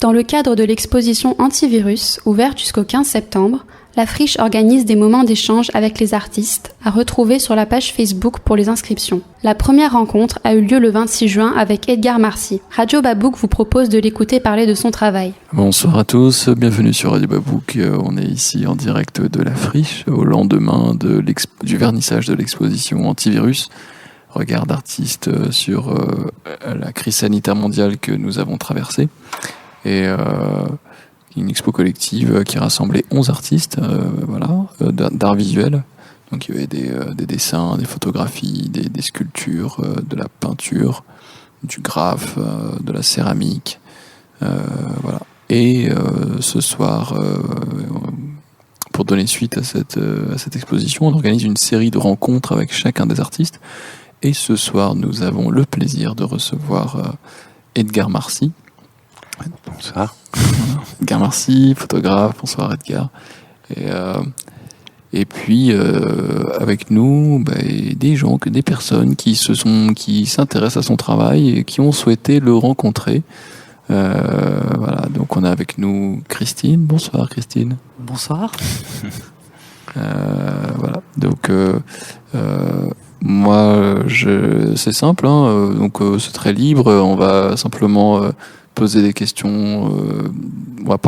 Dans le cadre de l'exposition Antivirus, ouverte jusqu'au 15 septembre, la Friche organise des moments d'échange avec les artistes à retrouver sur la page Facebook pour les inscriptions. La première rencontre a eu lieu le 26 juin avec Edgar Marcy. Radio Babouk vous propose de l'écouter parler de son travail. Bonsoir à tous, bienvenue sur Radio Babouk. On est ici en direct de la Friche au lendemain du vernissage de l'exposition Antivirus. Regard d'artistes sur la crise sanitaire mondiale que nous avons traversée. Et une expo collective qui rassemblait 11 artistes d'art visuel. Donc il y avait des dessins, des photographies, des sculptures, de la peinture, du graphe, de la céramique. Voilà. Et ce soir, pour donner suite à cette exposition, on organise une série de rencontres avec chacun des artistes. Et ce soir, nous avons le plaisir de recevoir Edgar Marcy. Bonsoir. Edgar Marcy, photographe. Bonsoir Edgar. Et puis avec nous, des personnes qui s'intéressent à son travail et qui ont souhaité le rencontrer. Voilà. Donc on a avec nous Christine. Bonsoir Christine. Bonsoir. Voilà. Donc moi, c'est simple. Donc c'est très libre. On va simplement poser des questions. On va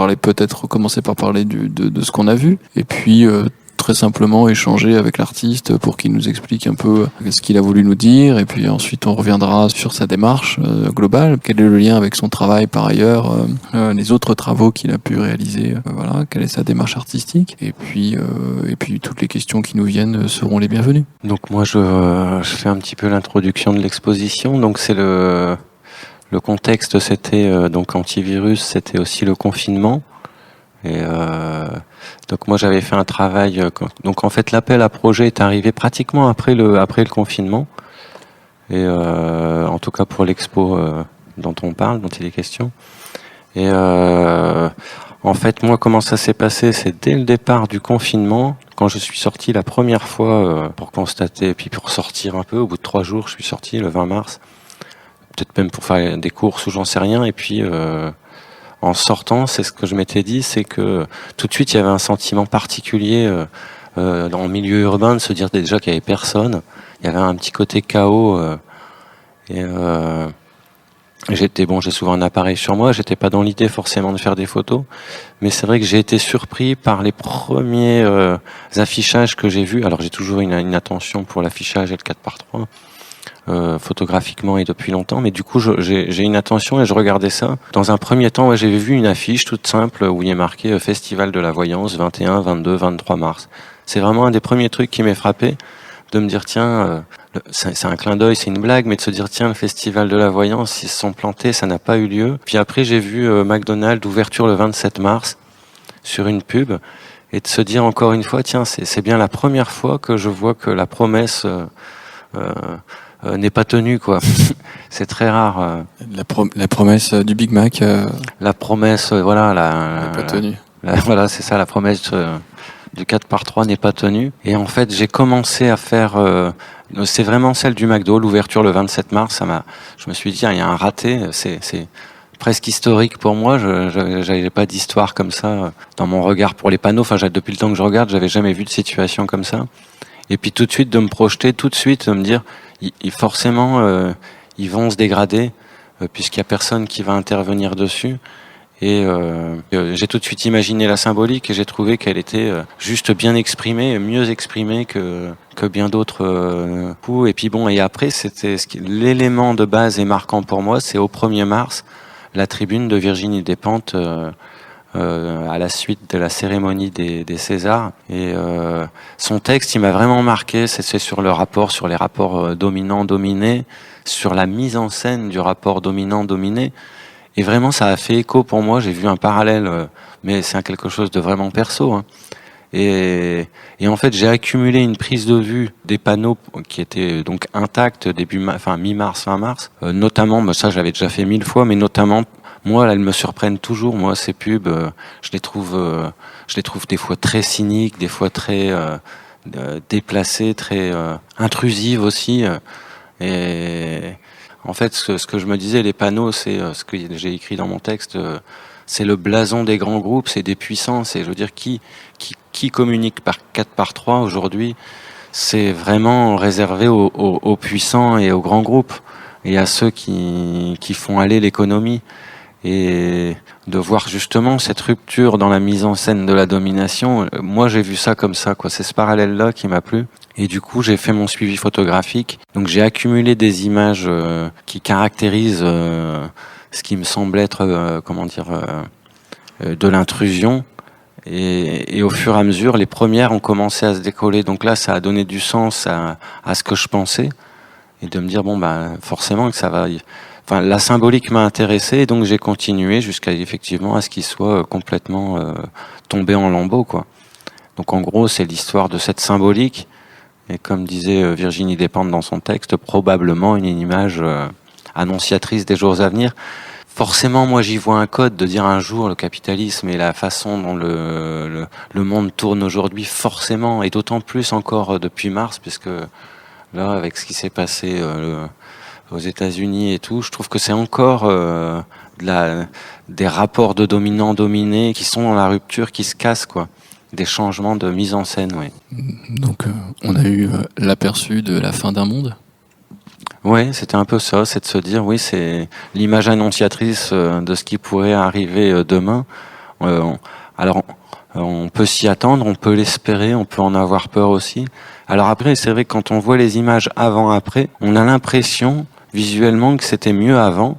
commencer par parler de ce qu'on a vu, et puis très simplement échanger avec l'artiste pour qu'il nous explique un peu ce qu'il a voulu nous dire, et puis ensuite on reviendra sur sa démarche globale. Quel est le lien avec son travail par ailleurs, les autres travaux qu'il a pu réaliser, quelle est sa démarche artistique, et puis toutes les questions qui nous viennent seront les bienvenues. Donc moi je fais un petit peu l'introduction de l'exposition. Donc c'est le contexte, c'était donc Antivirus, c'était aussi le confinement. Et donc moi j'avais fait un travail. Donc en fait l'appel à projet est arrivé pratiquement après le confinement. Et en tout cas pour l'expo dont il est question. Et en fait moi comment ça s'est passé, c'est dès le départ du confinement, quand je suis sorti la première fois pour constater, et puis pour sortir un peu, au bout de 3 jours je suis sorti le 20 mars. Peut-être même pour faire des courses ou j'en sais rien, et puis en sortant, c'est ce que je m'étais dit, c'est que tout de suite il y avait un sentiment particulier dans le milieu urbain, de se dire déjà qu'il y avait personne, il y avait un petit côté chaos, et j'ai souvent un appareil sur moi, j'étais pas dans l'idée forcément de faire des photos, mais c'est vrai que j'ai été surpris par les premiers affichages que j'ai vus. Alors j'ai toujours une attention pour l'affichage et le 4x3. Photographiquement et depuis longtemps, mais du coup j'ai une attention et je regardais ça. Dans un premier temps, j'avais vu une affiche toute simple où il est marqué Festival de la Voyance 21, 22, 23 mars. C'est vraiment un des premiers trucs qui m'est frappé, de me dire tiens, c'est un clin d'œil, c'est une blague, mais de se dire tiens, le Festival de la Voyance, ils se sont plantés, ça n'a pas eu lieu. Puis après j'ai vu McDonald's ouverture le 27 mars sur une pub, et de se dire encore une fois tiens, c'est bien la première fois que je vois que la promesse n'est pas tenue, quoi. C'est très rare. La promesse du Big Mac. La promesse, n'est pas tenue. Voilà, c'est ça, la promesse du 4x3 n'est pas tenue. Et en fait, j'ai commencé à faire. C'est vraiment celle du McDo, l'ouverture le 27 mars. Je me suis dit, il y a un raté. C'est presque historique pour moi. Je n'avais pas d'histoire comme ça dans mon regard pour les panneaux. Enfin, depuis le temps que je regarde, j'avais jamais vu de situation comme ça. Et puis tout de suite de me projeter, tout de suite de me dire, forcément, ils vont se dégrader puisqu'il y a personne qui va intervenir dessus. Et j'ai tout de suite imaginé la symbolique et j'ai trouvé qu'elle était juste bien exprimée, mieux exprimée que bien d'autres coups. Et puis bon, et après, c'était l'élément de base et marquant pour moi, c'est au 1er mars, la tribune de Virginie Despentes à la suite de la cérémonie des Césars. Et son texte, il m'a vraiment marqué. C'est sur les rapports dominant-dominé, sur la mise en scène du rapport dominant-dominé. Et vraiment, ça a fait écho pour moi. J'ai vu un parallèle, mais c'est quelque chose de vraiment perso, hein. Et en fait, j'ai accumulé une prise de vue des panneaux qui étaient donc intacts mi-mars, fin mars. Notamment, ça, je l'avais déjà fait 1000 fois, mais notamment, moi, là, elles me surprennent toujours. Moi, ces pubs, je les trouve des fois très cyniques, des fois très déplacées, très intrusives aussi. Et en fait, ce que je me disais, les panneaux, c'est ce que j'ai écrit dans mon texte. c'est le blason des grands groupes, c'est des puissants. C'est, je veux dire, qui communique par 4x3 aujourd'hui, c'est vraiment réservé aux puissants et aux grands groupes et à ceux qui font aller l'économie. Et de voir justement cette rupture dans la mise en scène de la domination, moi j'ai vu ça comme ça, quoi. C'est ce parallèle-là qui m'a plu. Et du coup, j'ai fait mon suivi photographique. Donc j'ai accumulé des images qui caractérisent ce qui me semble être, de l'intrusion. Et au fur et à mesure, les premières ont commencé à se décoller. Donc là, ça a donné du sens à ce que je pensais. Et de me dire, forcément que ça va... Enfin, la symbolique m'a intéressé, et donc j'ai continué jusqu'à effectivement à ce qu'il soit complètement tombé en lambeaux, quoi. Donc en gros, c'est l'histoire de cette symbolique, et comme disait Virginie Despentes dans son texte, probablement une image annonciatrice des jours à venir. Forcément, moi j'y vois un code de dire un jour le capitalisme et la façon dont le monde tourne aujourd'hui, forcément, et d'autant plus encore depuis mars, puisque là, avec ce qui s'est passé aux États-Unis et tout, je trouve que c'est encore des rapports de dominants-dominés qui sont dans la rupture, qui se cassent, quoi. Des changements de mise en scène, oui. Donc, on a eu l'aperçu de la fin d'un monde. Ouais, c'était un peu ça, c'est de se dire, oui, c'est l'image annonciatrice de ce qui pourrait arriver demain. Alors, on peut s'y attendre, on peut l'espérer, on peut en avoir peur aussi. Alors après, c'est vrai que quand on voit les images avant-après, on a l'impression visuellement que c'était mieux avant,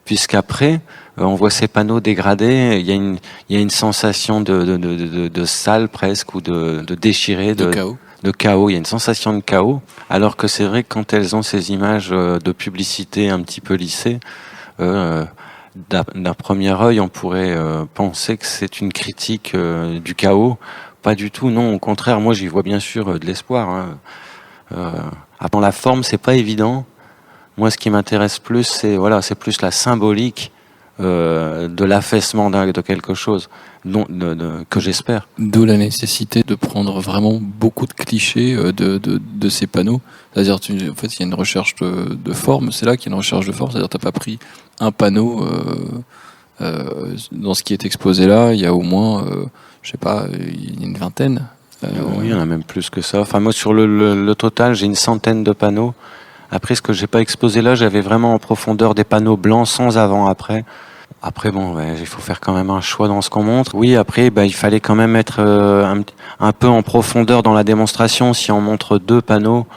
puisqu'après, on voit ces panneaux dégradés, il y a une sensation de sale presque, ou de déchiré, de chaos. De chaos, il y a une sensation de chaos, alors que c'est vrai que quand elles ont ces images de publicité un petit peu lissées, d'un premier œil, on pourrait penser que c'est une critique du chaos. Pas du tout, non, au contraire, moi j'y vois bien sûr de l'espoir. Dans la forme, c'est pas évident. Moi, ce qui m'intéresse plus, c'est plus la symbolique de l'affaissement de quelque chose que j'espère. D'où la nécessité de prendre vraiment beaucoup de clichés de ces panneaux. C'est-à-dire, en fait, il y a une recherche de forme. C'est là qu'il y a une recherche de forme. C'est-à-dire, t'as pas pris un panneau dans ce qui est exposé là. Il y a au moins, je sais pas, une vingtaine. Oui, il y en a même plus que ça. Enfin, moi, sur le total, j'ai une centaine de panneaux. Après, ce que j'ai pas exposé là, j'avais vraiment en profondeur des panneaux blancs sans avant-après. Après, il faut faire quand même un choix dans ce qu'on montre. Oui, après, il fallait quand même être un peu en profondeur dans la démonstration. Si on montre 2 panneaux,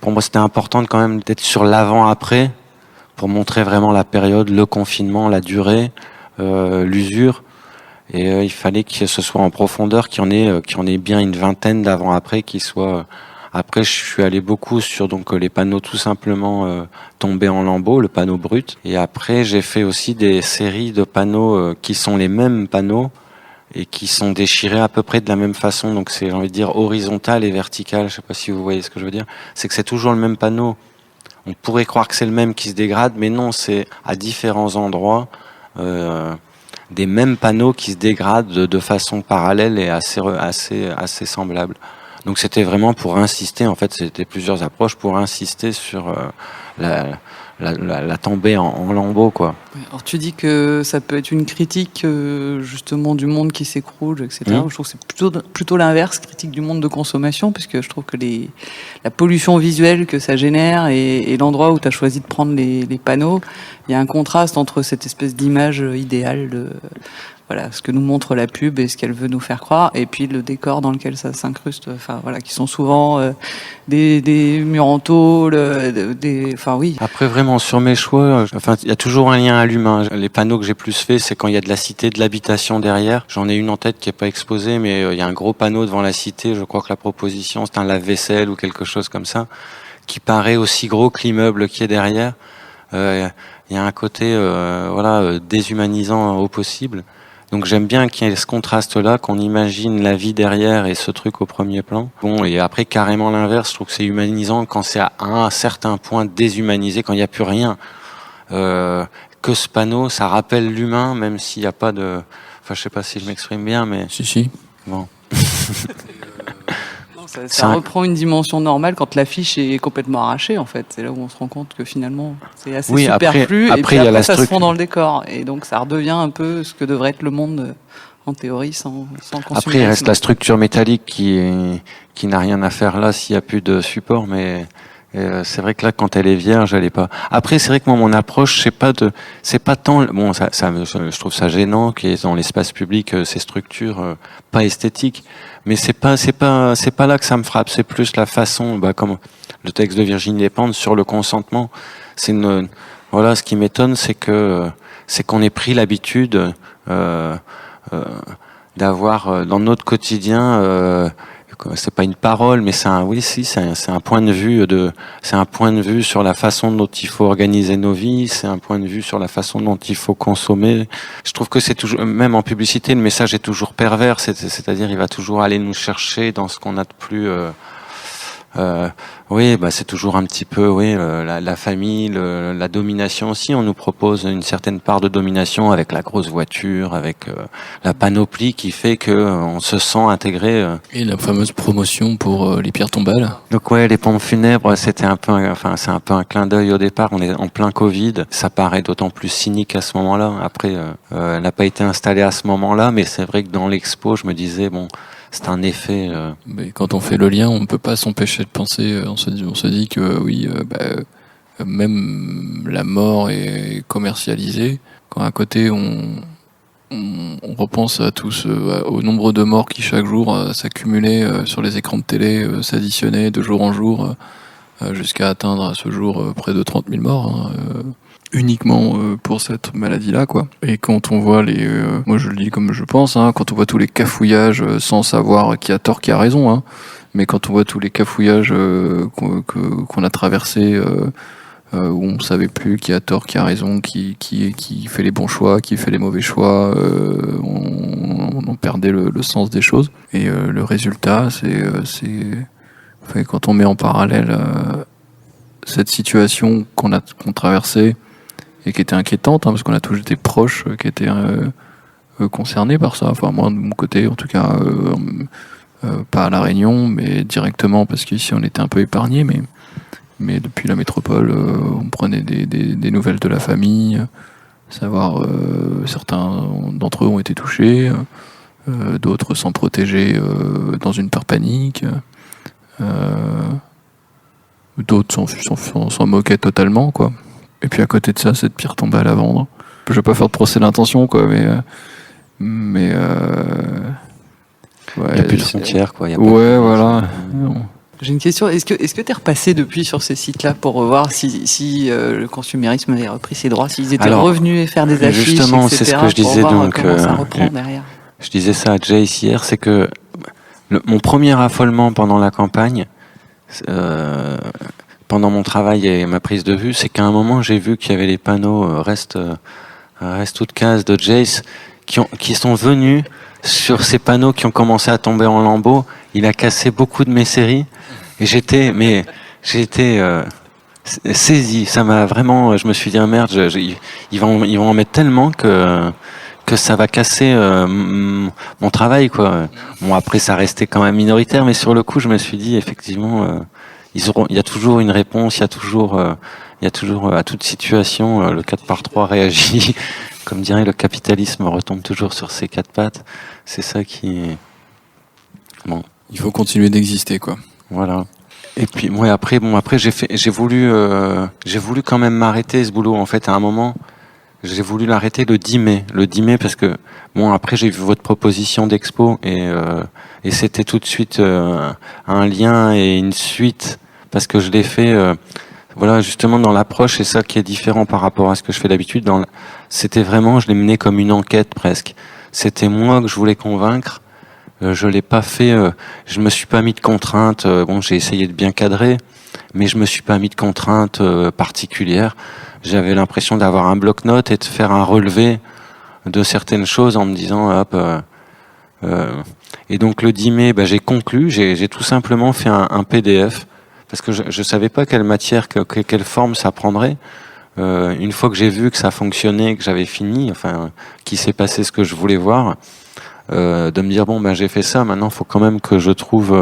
pour moi, c'était important quand même d'être sur l'avant-après pour montrer vraiment la période, le confinement, la durée, l'usure. Et il fallait que ce soit en profondeur, qu'il y en ait bien une vingtaine d'avant-après qui soient... Après, je suis allé beaucoup sur les panneaux tout simplement tombés en lambeaux, le panneau brut. Et après, j'ai fait aussi des séries de panneaux qui sont les mêmes panneaux et qui sont déchirés à peu près de la même façon. Donc c'est, j'ai envie de dire, horizontal et vertical. Je sais pas si vous voyez ce que je veux dire. C'est que c'est toujours le même panneau. On pourrait croire que c'est le même qui se dégrade, mais non, c'est à différents endroits des mêmes panneaux qui se dégradent de façon parallèle et assez semblable. Donc c'était vraiment pour insister, en fait c'était plusieurs approches pour insister sur la tombée en lambeaux, quoi. Alors tu dis que ça peut être une critique justement du monde qui s'écroule, etc. Je trouve que c'est plutôt l'inverse, critique du monde de consommation, puisque je trouve que la pollution visuelle que ça génère et l'endroit où tu as choisi de prendre les panneaux, il y a un contraste entre cette espèce d'image idéale de... Voilà, ce que nous montre la pub et ce qu'elle veut nous faire croire, et puis le décor dans lequel ça s'incruste, qui sont souvent des murs en tôle, oui. Après, vraiment, sur mes choix, il y a toujours un lien à l'humain. Les panneaux que j'ai plus fait, c'est quand il y a de la cité, de l'habitation derrière. J'en ai une en tête qui est pas exposée, mais il y a un gros panneau devant la cité. Je crois que la proposition, c'est un lave-vaisselle ou quelque chose comme ça, qui paraît aussi gros que l'immeuble qui est derrière. Il y a un côté, déshumanisant au possible. Donc j'aime bien qu'il y ait ce contraste-là, qu'on imagine la vie derrière et ce truc au premier plan. Et après, carrément l'inverse, je trouve que c'est humanisant quand c'est à un certain point déshumanisé, quand il n'y a plus rien. Que ce panneau, ça rappelle l'humain, même s'il n'y a pas de... Enfin, je sais pas si je m'exprime bien, mais... Si. Bon. Ça reprend une dimension normale quand l'affiche est complètement arrachée, en fait. C'est là où on se rend compte que finalement, c'est assez superflu. Après, et puis après, ça se fond dans le décor. Et donc, ça redevient un peu ce que devrait être le monde, en théorie, sans consumérisme. Après, il reste la structure métallique qui n'a rien à faire là s'il n'y a plus de support, mais c'est vrai que là, quand elle est vierge, elle est pas. Après, c'est vrai que moi, mon approche, c'est pas tant, bon, je trouve ça gênant qu'il y ait dans l'espace public ces structures pas esthétiques, mais c'est pas là que ça me frappe. C'est plus la façon, comme le texte de Virginie Despentes sur le consentement. Voilà, ce qui m'étonne, c'est qu'on ait pris l'habitude d'avoir dans notre quotidien. C'est pas une parole, mais c'est un point de vue sur la façon dont il faut organiser nos vies, c'est un point de vue sur la façon dont il faut consommer. Je trouve que c'est toujours, même en publicité, le message est toujours pervers, c'est-à-dire il va toujours aller nous chercher dans ce qu'on a de plus. C'est toujours un petit peu, la famille, la domination aussi. On nous propose une certaine part de domination avec la grosse voiture, avec la panoplie qui fait que on se sent intégré. Et la fameuse promotion pour les pierres tombales. Donc les pompes funèbres, c'est un peu un clin d'œil au départ. On est en plein Covid. Ça paraît d'autant plus cynique à ce moment-là. Après, elle n'a pas été installée à ce moment-là, mais c'est vrai que dans l'expo, je me disais c'est un effet. Mais quand on fait le lien, on ne peut pas s'empêcher de penser. On se dit que même la mort est commercialisée. Quand à côté on repense à au nombre de morts qui chaque jour s'accumulaient sur les écrans de télé, s'additionnaient de jour en jour, jusqu'à atteindre à ce jour près de 30 000 morts. Uniquement pour cette maladie-là, quoi. Et quand on voit moi je le dis comme je pense, quand on voit tous les cafouillages sans savoir qui a tort, qui a raison, mais quand on voit tous les cafouillages qu'on a traversés, où on savait plus qui a tort, qui a raison, qui fait les bons choix, qui fait les mauvais choix, on en perdait le sens des choses. Et le résultat, quand on met en parallèle cette situation qu'on traversait, et qui était inquiétante, parce qu'on a tous été proches qui étaient concernés par ça. Enfin, moi, de mon côté, en tout cas, pas à La Réunion, mais directement, parce qu'ici, on était un peu épargnés, mais depuis la métropole, on prenait des nouvelles de la famille, savoir certains d'entre eux ont été touchés, d'autres sans protéger dans une peur panique, d'autres s'en moquaient totalement, quoi. Et puis à côté de ça, cette pierre tombale à vendre. Je vais pas faire de procès d'intention, quoi, mais il n'y a plus de frontières, quoi. Voilà. J'ai une question. Est-ce que t'es repassé depuis sur ces sites-là pour voir si le consumérisme avait repris ses droits, s'ils étaient revenus et faire des affiches, justement, etc., c'est ce que je disais, donc, comment ça reprend derrière. Je disais ça à Jace hier, c'est que mon premier affolement pendant la campagne, pendant mon travail et ma prise de vue, c'est qu'à un moment j'ai vu qu'il y avait les panneaux reste toute case de Jace qui sont venus sur ces panneaux qui ont commencé à tomber en lambeaux. Il a cassé beaucoup de mes séries et j'ai été saisi. Ça m'a vraiment, je me suis dit merde, ils vont en mettre tellement que ça va casser mon travail, quoi. Bon, après ça restait quand même minoritaire, mais sur le coup je me suis dit effectivement il y a toujours une réponse, il y a toujours à toute situation le 4x3 réagit. Comme dirait le capitalisme retombe toujours sur ses quatre pattes. C'est ça qui est bon. Il faut continuer d'exister, quoi. Voilà. Et puis moi après j'ai voulu quand même m'arrêter ce boulot. En fait, à un moment, j'ai voulu l'arrêter le 10 mai. Le 10 mai parce que après j'ai vu votre proposition d'expo et c'était tout de suite un lien et une suite parce que je l'ai fait justement dans l'approche, c'est ça qui est différent par rapport à ce que je fais d'habitude. C'était vraiment, je l'ai mené comme une enquête presque. C'était moi que je voulais convaincre. Je l'ai pas fait. Je me suis pas mis de contraintes. J'ai essayé de bien cadrer, mais je me suis pas mis de contraintes particulières. J'avais l'impression d'avoir un bloc-notes et de faire un relevé de certaines choses en me disant hop. Et donc le 10 mai, j'ai conclu. J'ai tout simplement fait un PDF. Parce que je savais pas quelle matière, quelle forme ça prendrait. Une fois que j'ai vu que ça fonctionnait, que j'avais fini, qu'il s'est passé ce que je voulais voir, de me dire bon ben j'ai fait ça, maintenant faut quand même que je trouve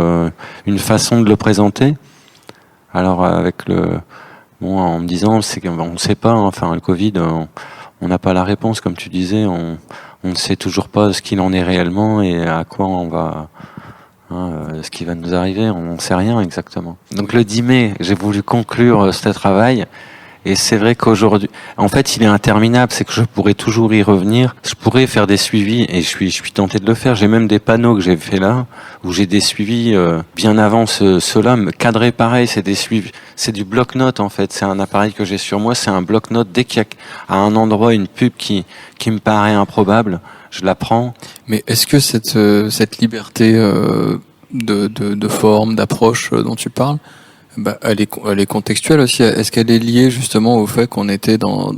une façon de le présenter. Alors avec en me disant c'est qu'on ne sait pas, hein, enfin le Covid, on n'a pas la réponse comme tu disais, on ne sait toujours pas ce qu'il en est réellement et à quoi on va, ce qui va nous arriver, on ne sait rien exactement. Donc le 10 mai, j'ai voulu conclure ce travail. Et c'est vrai qu'aujourd'hui, en fait, il est interminable, c'est que je pourrais toujours y revenir, je pourrais faire des suivis, et je suis tenté de le faire. J'ai même des panneaux que j'ai fait là, où j'ai des suivis bien avant ceux-là, cadrés pareil, c'est des suivis, c'est du bloc-notes en fait, c'est un appareil que j'ai sur moi, c'est un bloc-notes, dès qu'il y a à un endroit une pub qui me paraît improbable, je la prends. Mais est-ce que cette liberté de forme, d'approche dont tu parles, elle est contextuelle aussi. Est-ce qu'elle est liée justement au fait qu'on était dans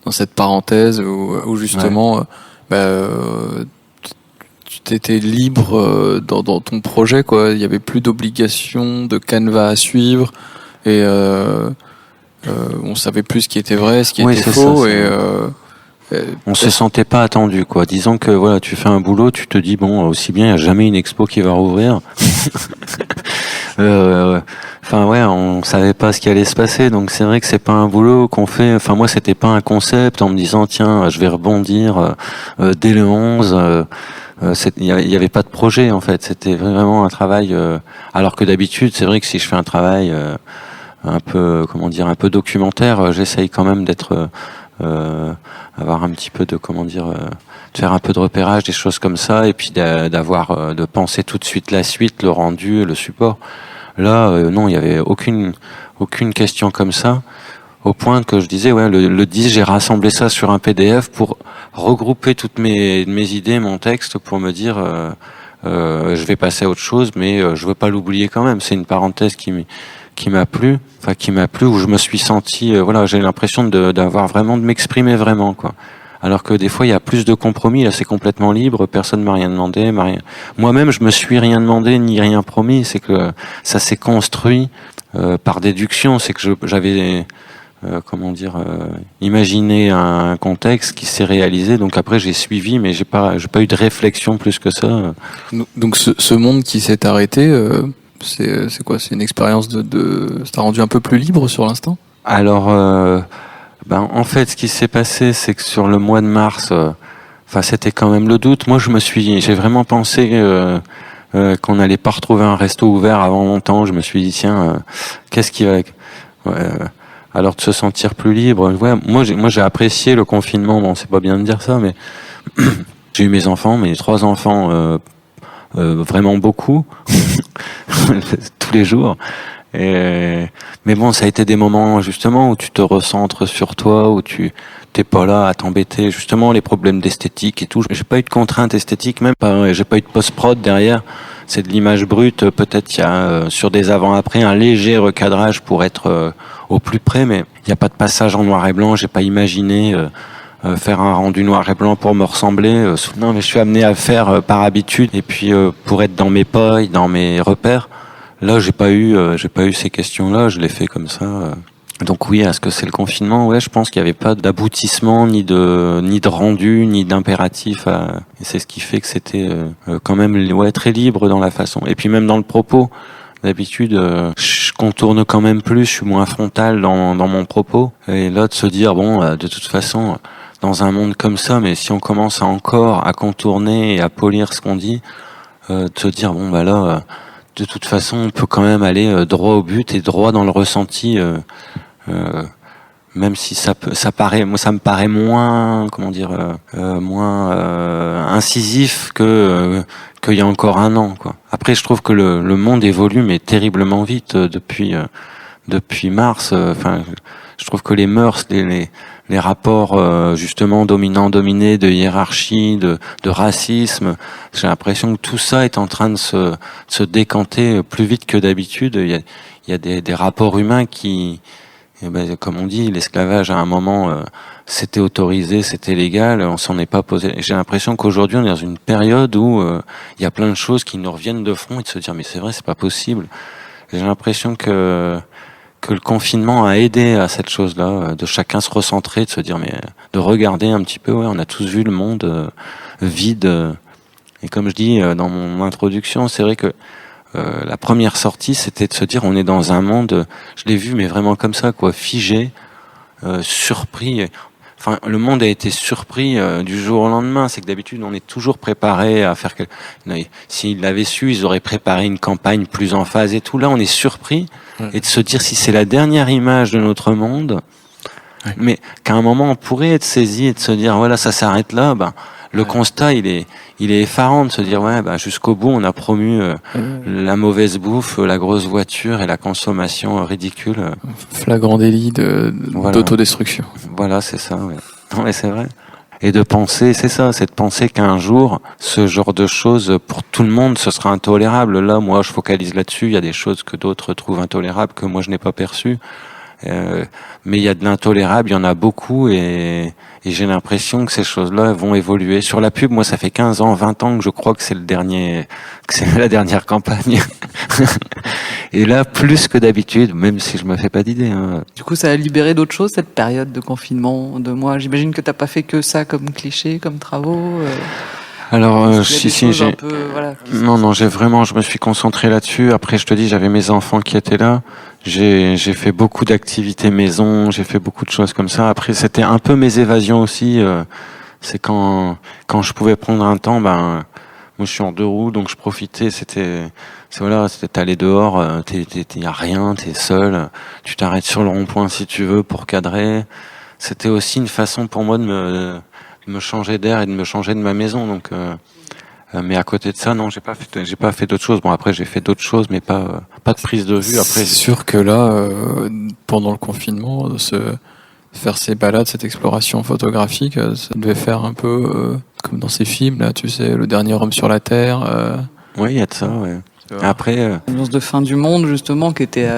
cette parenthèse où justement tu étais libre dans ton projet, quoi. Il y avait plus d'obligation de canevas à suivre et on savait plus ce qui était vrai, ce qui était faux on se sentait pas attendu, quoi. Disons que voilà, tu fais un boulot, tu te dis bon, aussi bien il y a jamais une expo qui va rouvrir. Enfin ouais, on savait pas ce qui allait se passer, donc c'est vrai que c'est pas un boulot qu'on fait. Enfin moi, c'était pas un concept en me disant tiens, je vais rebondir dès le 11. Il y avait pas de projet en fait. C'était vraiment un travail. Alors que d'habitude, c'est vrai que si je fais un travail un peu un peu documentaire, j'essaye quand même d'être avoir un petit peu de de faire un peu de repérage, des choses comme ça, et puis de penser tout de suite la suite, le rendu, le support. Là, non, il y avait aucune question comme ça, au point que je disais le 10, j'ai rassemblé ça sur un PDF pour regrouper toutes mes idées, mon texte, pour me dire je vais passer à autre chose, mais je veux pas l'oublier quand même. C'est une parenthèse qui m'a plu, où je me suis senti, j'ai l'impression d'avoir vraiment, de m'exprimer vraiment, quoi. Alors que des fois, il y a plus de compromis, là c'est complètement libre, personne m'a rien demandé, moi-même je me suis rien demandé, ni rien promis, c'est que ça s'est construit par déduction, c'est que j'avais, imaginé un contexte qui s'est réalisé, donc après j'ai suivi, mais j'ai pas eu de réflexion plus que ça. Donc ce monde qui s'est arrêté, c'est quoi? C'est une expérience ça t'a rendu un peu plus libre sur l'instant? Alors, en fait, ce qui s'est passé, c'est que sur le mois de mars, c'était quand même le doute. Moi, j'ai vraiment pensé qu'on n'allait pas retrouver un resto ouvert avant longtemps. Je me suis dit tiens, qu'est-ce qui va alors de se sentir plus libre. Ouais, moi j'ai apprécié le confinement. Bon, c'est pas bien de dire ça, mais j'ai eu mes 3 enfants. Vraiment beaucoup tous les jours, mais bon, ça a été des moments justement où tu te recentres sur toi, où tu t'es pas là à t'embêter, justement les problèmes d'esthétique et tout. J'ai pas eu de contraintes esthétiques, même pas, j'ai pas eu de post-prod derrière, c'est de l'image brute. Peut-être il y a sur des avant-après un léger recadrage pour être au plus près, mais il n'y a pas de passage en noir et blanc. J'ai pas imaginé faire un rendu noir et blanc pour me ressembler. Non, mais je suis amené à faire par habitude, et puis pour être dans mes pailles, dans mes repères. Là, j'ai pas eu ces questions-là. Je l'ai fait comme ça. Donc oui, est-ce que c'est le confinement? Ouais, je pense qu'il n'y avait pas d'aboutissement, ni de rendu, ni d'impératif. Et c'est ce qui fait que c'était quand même très libre dans la façon. Et puis même dans le propos. D'habitude, je contourne quand même plus. Je suis moins frontal dans mon propos. Et là, de se dire de toute façon, dans un monde comme ça, mais si on commence encore à contourner et à polir ce qu'on dit, de se dire là, de toute façon, on peut quand même aller droit au but et droit dans le ressenti, même si ça me paraît moins, moins incisif qu'il y a encore un an, quoi. Après, je trouve que le monde évolue mais terriblement vite depuis mars. Je trouve que les mœurs, les rapports justement dominant-dominé, de hiérarchie, de racisme, j'ai l'impression que tout ça est en train de se décanter plus vite que d'habitude. Il y a des rapports humains qui, comme on dit, l'esclavage à un moment c'était autorisé, c'était légal, on s'en est pas posé. J'ai l'impression qu'aujourd'hui on est dans une période où il y a plein de choses qui nous reviennent de front et de se dire mais c'est vrai, c'est pas possible. J'ai l'impression que le confinement a aidé à cette chose-là, de chacun se recentrer, de se dire de regarder un petit peu, on a tous vu le monde vide Et comme je dis dans mon introduction, c'est vrai que la première sortie, c'était de se dire on est dans un monde, je l'ai vu mais vraiment comme ça, quoi, figé, surpris. Enfin, le monde a été surpris du jour au lendemain. C'est que d'habitude, on est toujours préparé à faire s'ils l'avaient su, ils auraient préparé une campagne plus en phase et tout. Là, on est surpris et de se dire si c'est la dernière image de notre monde, mais qu'à un moment on pourrait être saisi et de se dire voilà, ça s'arrête là. Ben, le constat, il est effarant de se dire ouais, ben jusqu'au bout, on a promu la mauvaise bouffe, la grosse voiture et la consommation ridicule. Flagrant délit d'autodestruction. Voilà, c'est ça. Ouais. Non, mais c'est vrai. Et de penser, c'est ça, c'est de penser qu'un jour, ce genre de choses, pour tout le monde, ce sera intolérable. Là, moi, je focalise là-dessus. Il y a des choses que d'autres trouvent intolérables, que moi, je n'ai pas perçues. Mais il y a de l'intolérable, il y en a beaucoup, et j'ai l'impression que ces choses-là vont évoluer. Sur la pub, moi, ça fait 15 ans, 20 ans que je crois que c'est la dernière campagne. Et là, plus que d'habitude, même si je me fais pas d'idée. Hein. Du coup, ça a libéré d'autres choses, cette période de confinement, de moi. J'imagine que t'as pas fait que ça comme cliché, comme travaux. Alors, non, je me suis concentré là-dessus. Après, je te dis, j'avais mes enfants qui étaient là. J'ai fait beaucoup d'activités maison, j'ai fait beaucoup de choses comme ça. Après, c'était un peu mes évasions aussi. C'est quand je pouvais prendre un temps, moi, je suis en 2 roues, donc je profitais. C'était t'aller dehors, y a rien, t'es seul. Tu t'arrêtes sur le rond-point si tu veux pour cadrer. C'était aussi une façon pour moi de me changer d'air et de me changer de ma maison. Donc, mais à côté de ça, non, j'ai pas fait d'autres choses. Bon, après, j'ai fait d'autres choses, mais pas de prise de vue. Après, c'est sûr que là, pendant le confinement, faire ces balades, cette exploration photographique, ça devait faire un peu comme dans ces films, là, tu sais, Le Dernier Homme sur la Terre. Oui, il y a de ça, ouais. Après, l'ambiance de fin du monde, justement, qui était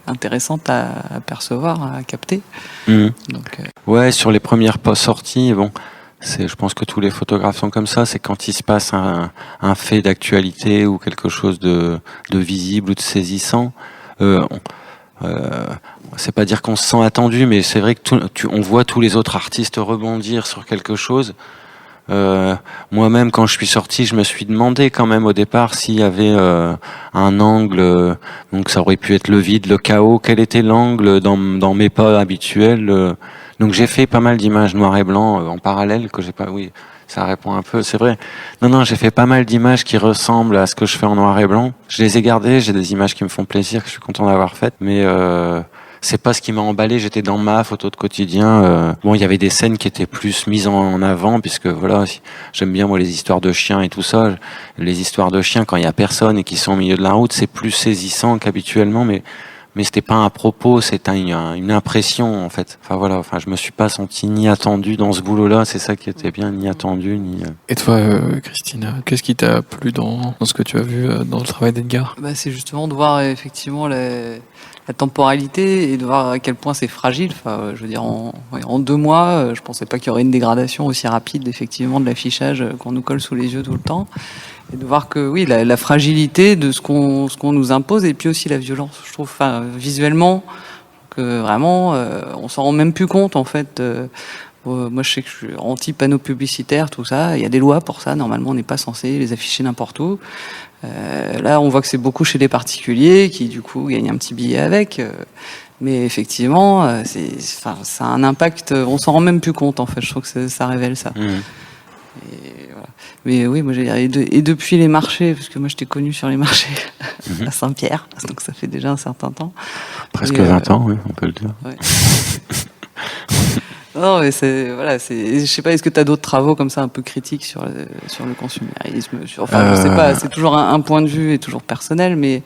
intéressante à percevoir, à capter. Donc, ouais, sur les premières sorties, bon, je pense que tous les photographes sont comme ça. C'est quand il se passe un fait d'actualité ou quelque chose de visible ou de saisissant. C'est pas dire qu'on se sent attendu, mais c'est vrai que on voit tous les autres artistes rebondir sur quelque chose. Moi-même, quand je suis sorti, je me suis demandé quand même au départ s'il y avait un angle, donc ça aurait pu être le vide, le chaos, quel était l'angle dans mes pas habituels. Donc j'ai fait pas mal d'images noir et blanc en parallèle que j'ai pas. Oui, ça répond un peu, c'est vrai. Non, j'ai fait pas mal d'images qui ressemblent à ce que je fais en noir et blanc. Je les ai gardées, j'ai des images qui me font plaisir, que je suis content d'avoir faites, mais c'est pas ce qui m'a emballé. J'étais dans ma photo de quotidien. Bon, il y avait des scènes qui étaient plus mises en avant, puisque voilà, j'aime bien moi les histoires de chiens et tout ça. Les histoires de chiens, quand il y a personne et qu'ils sont au milieu de la route, c'est plus saisissant qu'habituellement, mais c'était pas un propos, c'était une impression en fait. Enfin voilà, je me suis pas senti ni attendu dans ce boulot-là. C'est ça qui était bien, ni attendu ni. Et toi, Christine, qu'est-ce qui t'a plu dans ce que tu as vu dans le travail d'Edgar ? C'est justement de voir effectivement la temporalité et de voir à quel point c'est fragile. Enfin, je veux dire, en 2 mois, je pensais pas qu'il y aurait une dégradation aussi rapide effectivement de l'affichage qu'on nous colle sous les yeux tout le temps. Et de voir que oui, la fragilité de ce qu'on nous impose et puis aussi la violence. Je trouve, visuellement, que vraiment, on s'en rend même plus compte en fait. Moi, je sais que je suis anti-panneaux publicitaires, tout ça. Il y a des lois pour ça. Normalement, on n'est pas censé les afficher n'importe où. Là, on voit que c'est beaucoup chez les particuliers qui, du coup, gagnent un petit billet avec. Mais effectivement, ça a un impact. On s'en rend même plus compte, en fait. Je trouve que ça révèle ça. Et voilà. Mais oui, moi, et depuis les marchés, parce que moi, j'étais connu sur les marchés à Saint-Pierre, donc ça fait déjà un certain temps. Presque 20 ans, oui, on peut le dire. Ouais. Non, mais je sais pas, est-ce que tu as d'autres travaux comme ça un peu critiques sur le consumérisme, je sais pas, c'est toujours un point de vue et toujours personnel, mais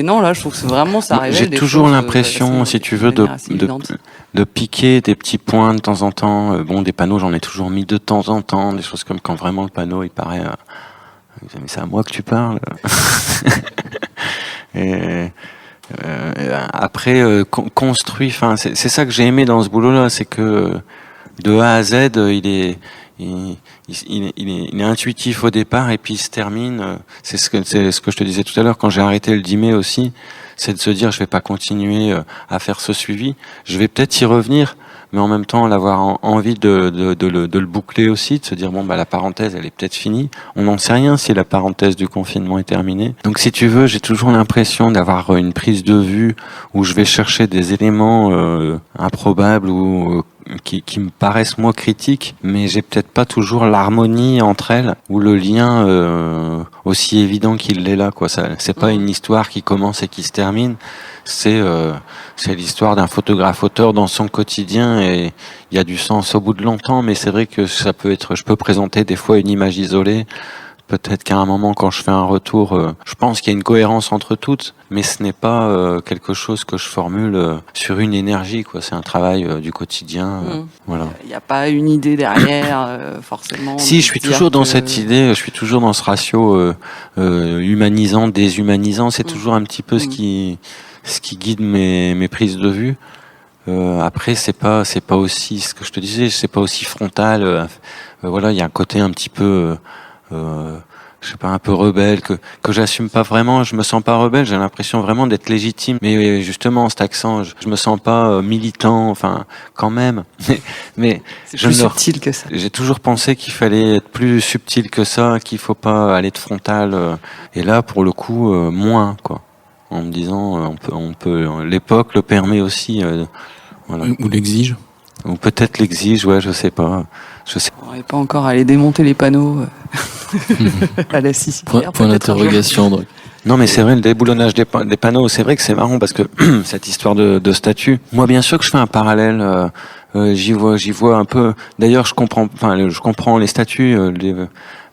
non, là, je trouve que vraiment ça révèle. J'ai toujours l'impression, si tu veux, de piquer des petits points de temps en temps. Des panneaux, j'en ai toujours mis de temps en temps, des choses comme quand vraiment le panneau, il paraît, mais c'est à moi que tu parles. Après, construit, c'est ça que j'ai aimé dans ce boulot-là, c'est que de A à Z, il est intuitif au départ et puis il se termine. C'est ce que je te disais tout à l'heure quand j'ai arrêté le 10 mai aussi, c'est de se dire je vais pas continuer à faire ce suivi. Je vais peut-être y revenir, mais en même temps l'avoir envie de le boucler aussi, de se dire bon bah la parenthèse elle est peut-être finie. On n'en sait rien si la parenthèse du confinement est terminée. Donc si tu veux, j'ai toujours l'impression d'avoir une prise de vue où je vais chercher des éléments improbables ou qui me paraissent moi critiques, mais j'ai peut-être pas toujours l'harmonie entre elles ou le lien aussi évident qu'il l'est là, quoi. Ça, c'est pas une histoire qui commence et qui se termine. C'est l'histoire d'un photographe-auteur dans son quotidien et il y a du sens au bout de longtemps, mais c'est vrai que ça peut être, je peux présenter des fois une image isolée. Peut-être qu'à un moment, quand je fais un retour, je pense qu'il y a une cohérence entre toutes, mais ce n'est pas quelque chose que je formule sur une énergie, quoi. C'est un travail du quotidien, voilà. Il n'y a pas une idée derrière, forcément. Si, je suis toujours dans cette idée, je suis toujours dans ce ratio humanisant, déshumanisant. C'est toujours un petit peu ce qui guide mes prises de vue. Après, c'est pas aussi ce que je te disais, c'est pas aussi frontal. Voilà, il y a un côté un petit peu je sais pas, un peu rebelle, que j'assume pas vraiment. Je me sens pas rebelle, j'ai l'impression vraiment d'être légitime, mais justement cet accent, je me sens pas militant, enfin quand même, mais c'est plus subtil que ça. J'ai toujours pensé qu'il fallait être plus subtil que ça, qu'il faut pas aller de frontal, et là pour le coup moins, quoi, en me disant on peut l'époque le permet aussi, voilà. Ou l'exige. Ou peut-être l'exige, ouais, je sais pas. On n'est pas encore allé démonter les panneaux à la Sicilienne. Point d'interrogation. Donc. Non, mais c'est vrai, le déboulonnage des panneaux, c'est vrai que c'est marrant parce que cette histoire de statut. Moi, bien sûr que je fais un parallèle. J'y vois un peu. D'ailleurs, je comprends les statuts,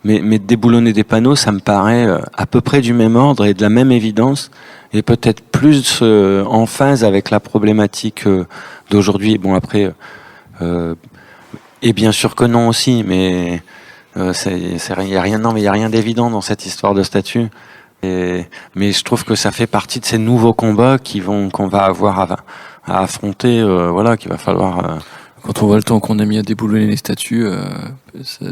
mais déboulonner des panneaux, ça me paraît à peu près du même ordre et de la même évidence, et peut-être plus en phase avec la problématique d'aujourd'hui. Bon, après. Et bien sûr que non aussi, mais il y a rien d'évident dans cette histoire de statut. Mais je trouve que ça fait partie de ces nouveaux combats qu'on va avoir à affronter. Voilà, qu'il va falloir. Quand on voit le temps qu'on a mis à déboulonner les statuts, ça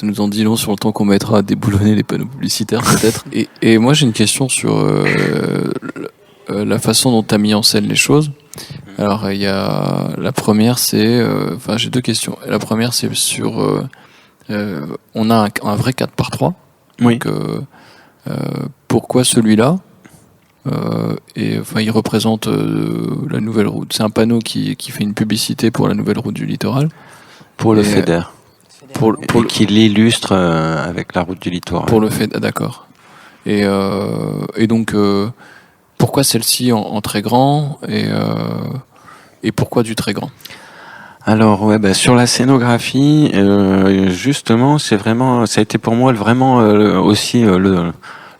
nous en dit long sur le temps qu'on mettra à déboulonner les panneaux publicitaires peut-être. Et moi j'ai une question sur la façon dont tu as mis en scène les choses. Alors il y a la première, c'est j'ai deux questions. La première c'est sur on a un vrai 4x3. Oui. Donc pourquoi celui-là il représente la nouvelle route. C'est un panneau qui fait une publicité pour la nouvelle route du littoral. Pour le FEDER. Qui l'illustre avec la route du littoral. Pour le FEDER, d'accord. Et donc pourquoi celle-ci en très grand et pourquoi du très grand? Alors sur la scénographie, justement, ça a été pour moi aussi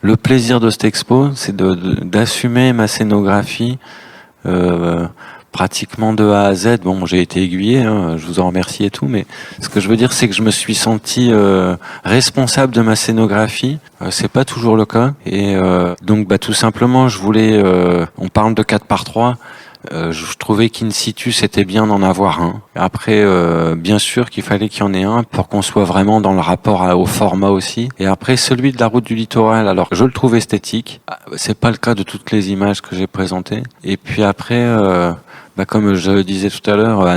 le plaisir de cette expo, c'est d'assumer ma scénographie pratiquement de A à Z. Bon, j'ai été aiguillé, je vous en remercie et tout, mais ce que je veux dire, c'est que je me suis senti responsable de ma scénographie. C'est pas toujours le cas, et donc tout simplement, je voulais. On parle de 4x3. Je trouvais qu'in situ c'était bien d'en avoir un. Après, bien sûr qu'il fallait qu'il y en ait un pour qu'on soit vraiment dans le rapport au format aussi. Et après, celui de la route du littoral, alors je le trouve esthétique. C'est pas le cas de toutes les images que j'ai présentées. Et puis après, comme je le disais tout à l'heure,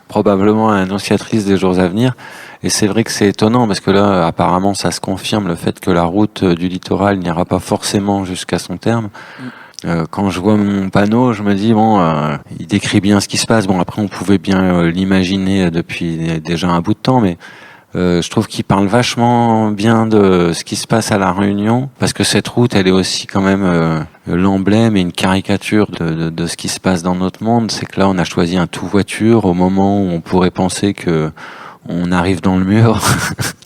probablement annonciatrice des jours à venir. Et c'est vrai que c'est étonnant parce que là, apparemment, ça se confirme, le fait que la route du littoral n'ira pas forcément jusqu'à son terme. Quand je vois mon panneau, je me dis il décrit bien ce qui se passe. Bon, après on pouvait bien l'imaginer depuis déjà un bout de temps, mais je trouve qu'il parle vachement bien de ce qui se passe à La Réunion, parce que cette route, elle est aussi quand même l'emblème et une caricature de ce qui se passe dans notre monde. C'est que là, on a choisi un tout voiture au moment où on pourrait penser que on arrive dans le mur.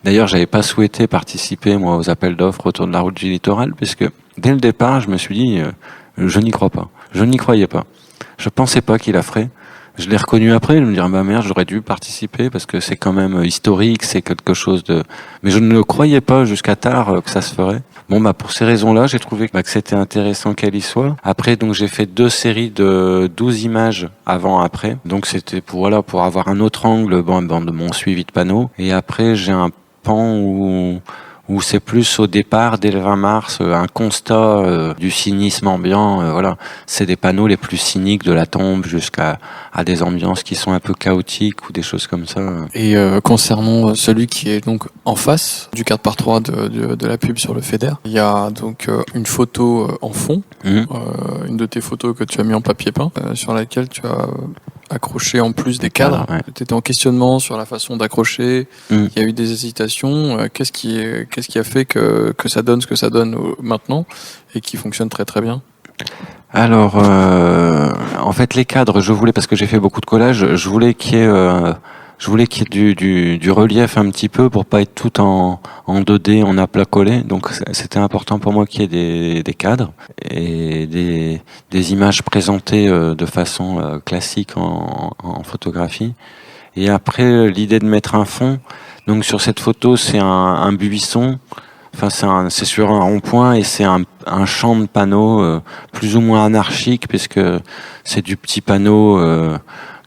D'ailleurs, j'avais pas souhaité participer moi aux appels d'offres autour de la route du littoral, puisque dès le départ, je me suis dit je n'y crois pas. Je n'y croyais pas. Je pensais pas qu'il la ferait. Je l'ai reconnu après, je me disais merde, j'aurais dû participer parce que c'est quand même historique, c'est quelque chose de. Mais je ne le croyais pas jusqu'à tard que ça se ferait. Bon pour ces raisons-là, j'ai trouvé que c'était intéressant qu'elle y soit. Après, donc j'ai fait 2 séries de 12 images avant-après. Donc c'était pour avoir un autre angle de mon suivi de panneaux. Et après, j'ai un pan où où c'est plus au départ, dès le 20 mars, un constat du cynisme ambiant. Voilà, c'est des panneaux les plus cyniques de la tombe jusqu'à des ambiances qui sont un peu chaotiques ou des choses comme ça. Et concernant celui qui est donc en face du 4x3 de la pub sur le FEDER, il y a donc une photo en fond, une de tes photos que tu as mis en papier peint, sur laquelle tu as accroché en plus des cadres. Ouais. Tu étais en questionnement sur la façon d'accrocher. Il y a eu des hésitations. Qu'est-ce qui a fait que ça donne ce que ça donne maintenant et qui fonctionne très très bien? Alors, en fait, les cadres, je voulais, parce que j'ai fait beaucoup de collages, je voulais qu'il y ait du relief un petit peu pour pas être tout en 2D, en aplat collé. Donc c'était important pour moi qu'il y ait des cadres et des images présentées de façon classique en photographie. Et après, l'idée de mettre un fond. Donc sur cette photo, c'est un buisson. Enfin, c'est sur un rond-point et c'est un champ de panneaux plus ou moins anarchique, puisque c'est du petit panneau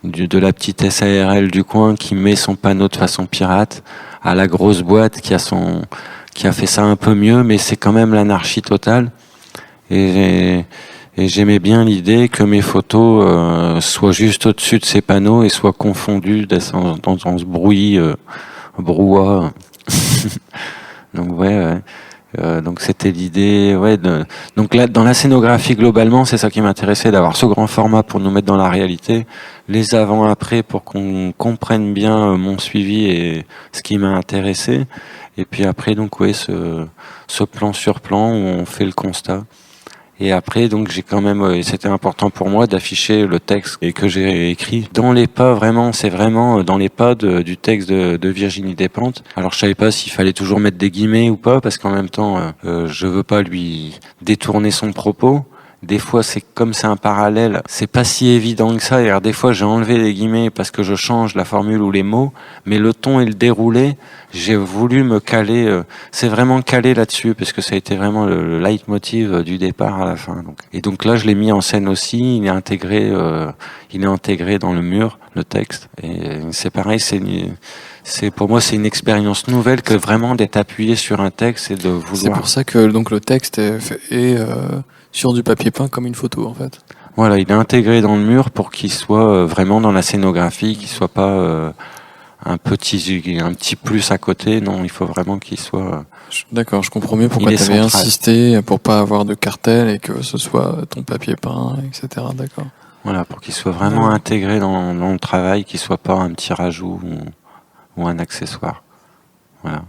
de la petite SARL du coin qui met son panneau de façon pirate à la grosse boîte qui a fait ça un peu mieux, mais c'est quand même l'anarchie totale. Et j'aimais bien l'idée que mes photos soient juste au-dessus de ces panneaux et soient confondues dans ce brouhaha. Donc ouais. Donc c'était l'idée, donc là dans la scénographie globalement, c'est ça qui m'intéressait, d'avoir ce grand format pour nous mettre dans la réalité, les avant-après pour qu'on comprenne bien mon suivi et ce qui m'a intéressé, et puis après donc ce plan sur plan où on fait le constat. Et après, donc, j'ai quand même, c'était important pour moi d'afficher le texte et que j'ai écrit dans les pas, vraiment, c'est vraiment dans les pas du texte de Virginie Despentes. Alors, je savais pas s'il fallait toujours mettre des guillemets ou pas, parce qu'en même temps, je veux pas lui détourner son propos. Des fois, c'est un parallèle, c'est pas si évident que ça. Et alors, des fois, j'ai enlevé les guillemets parce que je change la formule ou les mots, mais le ton et le déroulé, j'ai voulu me caler. C'est vraiment calé là-dessus, parce que ça a été vraiment le leitmotiv du départ à la fin. Et donc là, je l'ai mis en scène aussi. Il est intégré dans le mur, le texte. Et c'est pareil, pour moi, c'est une expérience nouvelle que vraiment d'être appuyé sur un texte et de vouloir. C'est pour ça que donc le texte est sur du papier peint comme une photo en fait. Voilà, il est intégré dans le mur pour qu'il soit vraiment dans la scénographie, qu'il soit pas un petit plus à côté. Non, il faut vraiment qu'il soit. D'accord, je comprends mieux pourquoi tu avais insisté pour pas avoir de cartel et que ce soit ton papier peint, etc. D'accord. Voilà, pour qu'il soit vraiment intégré dans le travail, qu'il soit pas un petit rajout ou un accessoire. Voilà.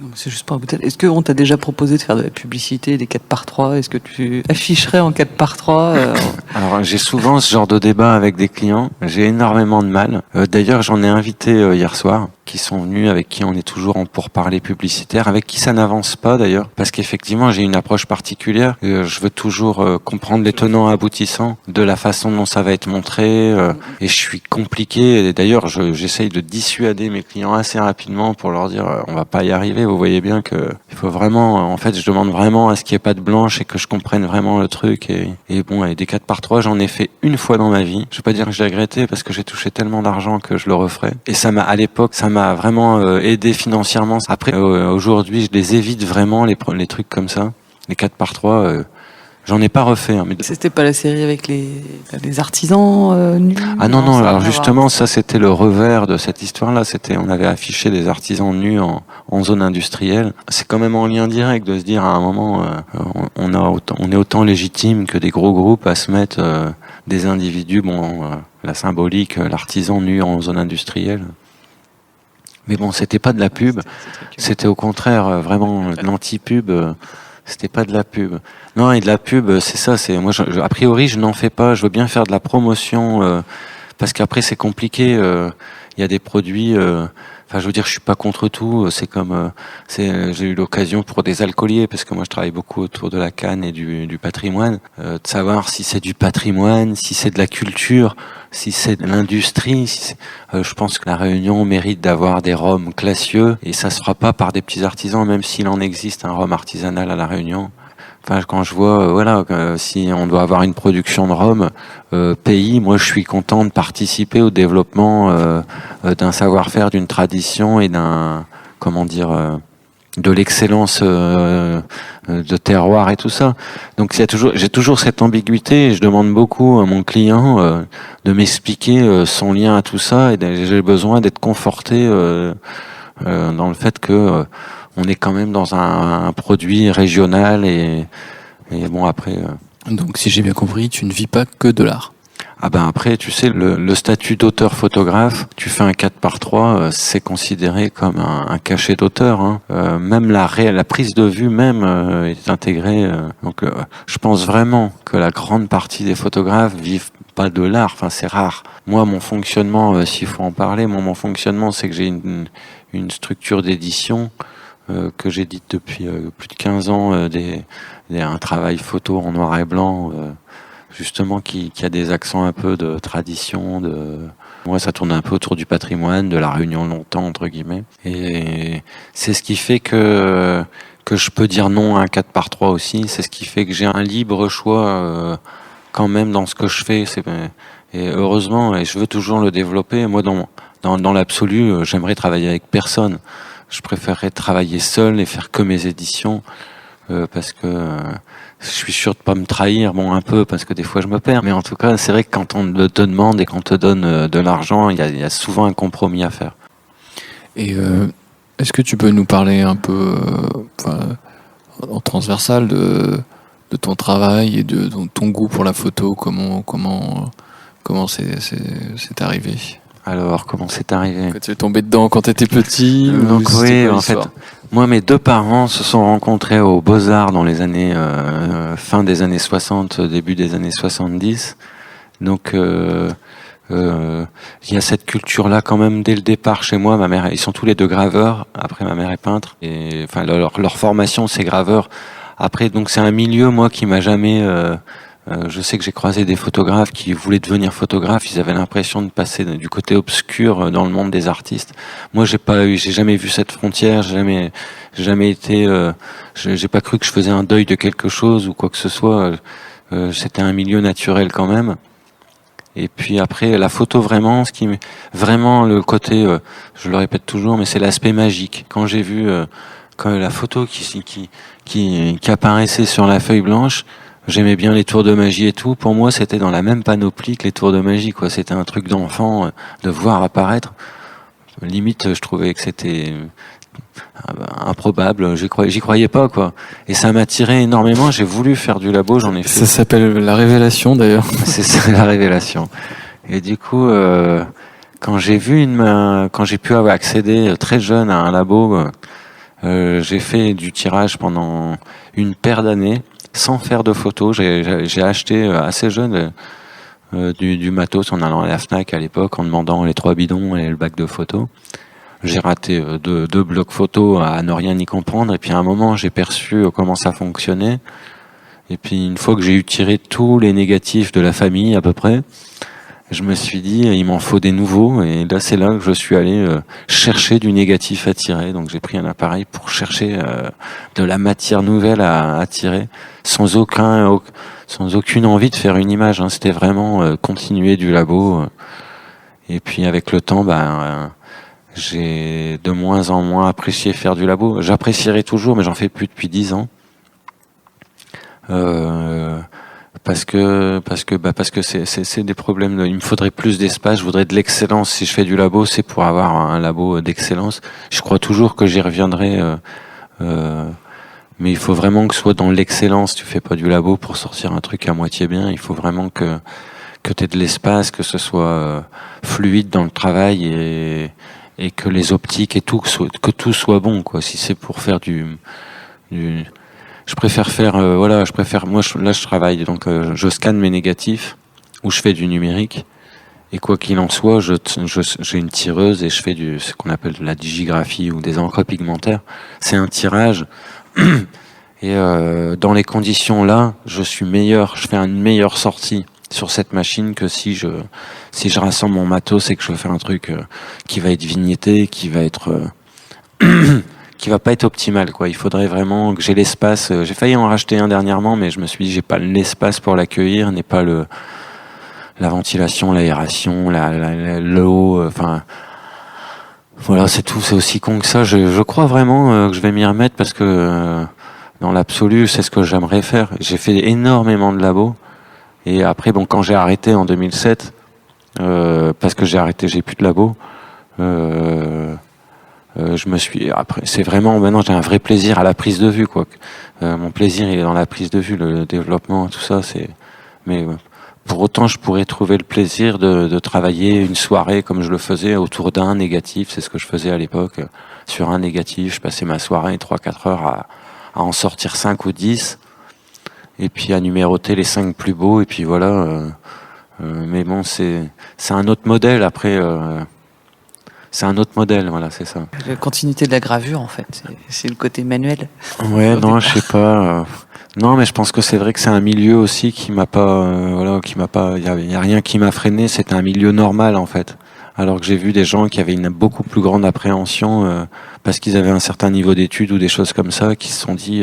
Non, c'est juste pas peut-être. Est-ce qu'on t'a déjà proposé de faire de la publicité, des 4x3? Est-ce que tu afficherais en 4x3 Alors, j'ai souvent ce genre de débat avec des clients. J'ai énormément de mal. D'ailleurs, j'en ai invité hier soir, qui sont venus, avec qui on est toujours en pourparlers publicitaires, avec qui ça n'avance pas d'ailleurs, parce qu'effectivement, j'ai une approche particulière. Je veux toujours comprendre les tenants aboutissants de la façon dont ça va être montré, et je suis compliqué. Et d'ailleurs, j'essaye de dissuader mes clients assez rapidement pour leur dire on va pas y arriver. Vous voyez bien que il faut vraiment, en fait, je demande vraiment à ce qu'il n'y ait pas de blanche et que je comprenne vraiment le truc. Et bon, et des 4x3, j'en ai fait une fois dans ma vie. Je vais pas dire que j'ai regretté parce que j'ai touché tellement d'argent que je le referai. Et à l'époque, ça m'a vraiment aidé financièrement. Après, aujourd'hui, je les évite vraiment, les trucs comme ça. Les 4x3, j'en ai pas refait. Hein, mais... C'était pas la série avec les artisans nus? Ah non, alors justement, ça c'était le revers de cette histoire-là. On avait affiché des artisans nus en zone industrielle. C'est quand même en lien direct de se dire à un moment, on est autant légitime que des gros groupes à se mettre des individus, la symbolique, l'artisan nu en zone industrielle. Mais bon, c'était pas de la pub, c'était au contraire vraiment de l'anti-pub. C'était pas de la pub. Non, et de la pub, c'est ça. Moi, a priori, je n'en fais pas. Je veux bien faire de la promotion parce qu'après, c'est compliqué. Il y a des produits. Enfin, je veux dire, je suis pas contre tout. C'est comme, j'ai eu l'occasion pour des alcooliers, parce que moi, je travaille beaucoup autour de la canne et du patrimoine, de savoir si c'est du patrimoine, si c'est de la culture, si c'est de l'industrie. Je pense que la Réunion mérite d'avoir des rhums classieux, et ça se fera pas par des petits artisans, même s'il en existe un rhum artisanal à la Réunion. Enfin, quand je vois, si on doit avoir une production de rhum pays, moi je suis content de participer au développement d'un savoir-faire, d'une tradition et d'un, de l'excellence de terroir et tout ça. Donc j'ai toujours cette ambiguïté et je demande beaucoup à mon client de m'expliquer son lien à tout ça, et j'ai besoin d'être conforté dans le fait que on est quand même dans un produit régional et bon après. Donc si j'ai bien compris, tu ne vis pas que de l'art. Ah ben après, tu sais, le statut d'auteur photographe, tu fais un 4x3, c'est considéré comme un cachet d'auteur. Hein. Même la prise de vue même est intégrée. Donc je pense vraiment que la grande partie des photographes vivent pas de l'art. Enfin, c'est rare. Moi, mon fonctionnement, s'il faut en parler, mon fonctionnement, c'est que j'ai une structure d'édition que j'édite depuis plus de 15 ans, un travail photo en noir et blanc. Justement qui a des accents un peu de tradition, moi ça tourne un peu autour du patrimoine, de la réunion longtemps entre guillemets, et c'est ce qui fait que je peux dire non à un 4x3 aussi, c'est ce qui fait que j'ai un libre choix quand même dans ce que je fais, et heureusement, et je veux toujours le développer. Moi dans l'absolu, j'aimerais travailler avec personne, je préférerais travailler seul et faire que mes éditions, parce que je suis sûr de pas me trahir, bon un peu parce que des fois je me perds, mais en tout cas c'est vrai que quand on te demande et qu'on te donne de l'argent, il y a souvent un compromis à faire. Et est-ce que tu peux nous parler un peu en transversal de ton travail et de ton goût pour la photo, comment c'est arrivé? Alors, comment c'est arrivé? Tu es tombé dedans quand tu étais petit? Donc oui, en fait, moi, mes deux parents se sont rencontrés aux Beaux-Arts dans les années fin des années 60, début des années 70. Donc, il y a cette culture-là quand même dès le départ chez moi. Ma mère, ils sont tous les deux graveurs. Après, ma mère est peintre. Et enfin, leur formation, c'est graveur. Après, donc, c'est un milieu, moi, qui m'a jamais je sais que j'ai croisé des photographes qui voulaient devenir photographes. Ils avaient l'impression de passer du côté obscur dans le monde des artistes. Moi, j'ai jamais vu cette frontière. J'ai jamais été. J'ai pas cru que je faisais un deuil de quelque chose ou quoi que ce soit. C'était un milieu naturel quand même. Et puis après, la photo vraiment, vraiment le côté, je le répète toujours, mais c'est l'aspect magique. Quand j'ai vu quand la photo qui apparaissait sur la feuille blanche. J'aimais bien les tours de magie et tout. Pour moi, c'était dans la même panoplie que les tours de magie, quoi. C'était un truc d'enfant de voir apparaître. Limite, je trouvais que c'était improbable. J'y croyais pas, quoi. Et ça m'attirait énormément. J'ai voulu faire du labo. J'en ai fait. Ça s'appelle la révélation, d'ailleurs. C'est ça, la révélation. Et du coup, quand j'ai pu avoir accédé très jeune à un labo, j'ai fait du tirage pendant une paire d'années. Sans faire de photos, j'ai acheté assez jeune du matos en allant à la Fnac à l'époque, en demandant les 3 bidons et le bac de photos. J'ai raté deux blocs photos à ne rien y comprendre, et puis à un moment j'ai perçu comment ça fonctionnait. Et puis une fois que j'ai eu tiré tous les négatifs de la famille à peu près, je me suis dit il m'en faut des nouveaux, et là c'est là que je suis allé chercher du négatif à tirer. Donc j'ai pris un appareil pour chercher de la matière nouvelle à tirer, sans aucune envie de faire une image, hein. C'était vraiment continuer du labo. Et puis avec le temps, j'ai de moins en moins apprécié faire du labo. J'apprécierai toujours, mais j'en fais plus depuis 10 ans. Parce que c'est des problèmes. Il me faudrait plus d'espace. Je voudrais de l'excellence. Si je fais du labo, c'est pour avoir un labo d'excellence. Je crois toujours que j'y reviendrai. Mais il faut vraiment que ce soit dans l'excellence. Tu fais pas du labo pour sortir un truc à moitié bien. Il faut vraiment que t'aies de l'espace, que ce soit fluide dans le travail et que les optiques et tout, que tout soit bon, quoi. Si c'est pour faire je préfère faire, moi, je travaille, donc je scanne mes négatifs, ou je fais du numérique, et quoi qu'il en soit, j'ai une tireuse et je fais ce qu'on appelle de la digigraphie ou des encres pigmentaires. C'est un tirage, et dans les conditions là, je suis meilleur, je fais une meilleure sortie sur cette machine que si je rassemble mon matos et que je fais un truc qui va être vignetté, qui va être qui va pas être optimal, quoi. Il faudrait vraiment que j'ai l'espace. J'ai failli en racheter un dernièrement, mais je me suis dit j'ai pas l'espace pour l'accueillir, n'est pas la ventilation, l'aération, l'eau. Enfin, Voilà, c'est tout, c'est aussi con que ça. Je crois vraiment que je vais m'y remettre parce que dans l'absolu, c'est ce que j'aimerais faire. J'ai fait énormément de labos et après, bon, quand j'ai arrêté en 2007, parce que j'ai plus de labos, je me suis après, c'est vraiment maintenant j'ai un vrai plaisir à la prise de vue quoi. Mon plaisir il est dans la prise de vue, le développement, tout ça, mais pour autant, je pourrais trouver le plaisir de travailler une soirée comme je le faisais autour d'un négatif. C'est ce que je faisais à l'époque. Sur un négatif, je passais ma soirée 3-4 heures à en sortir 5 ou 10. Et puis à numéroter les 5 plus beaux. Et puis voilà. Mais bon, c'est un autre modèle. Après, c'est un autre modèle. Voilà, c'est ça. La continuité de la gravure, en fait. C'est le côté manuel. Ouais, non, je sais pas. Non, mais je pense que c'est vrai que c'est un milieu aussi qui m'a pas, il y a rien qui m'a freiné. C'était un milieu normal en fait. Alors que j'ai vu des gens qui avaient une beaucoup plus grande appréhension parce qu'ils avaient un certain niveau d'études ou des choses comme ça, qui se sont dit,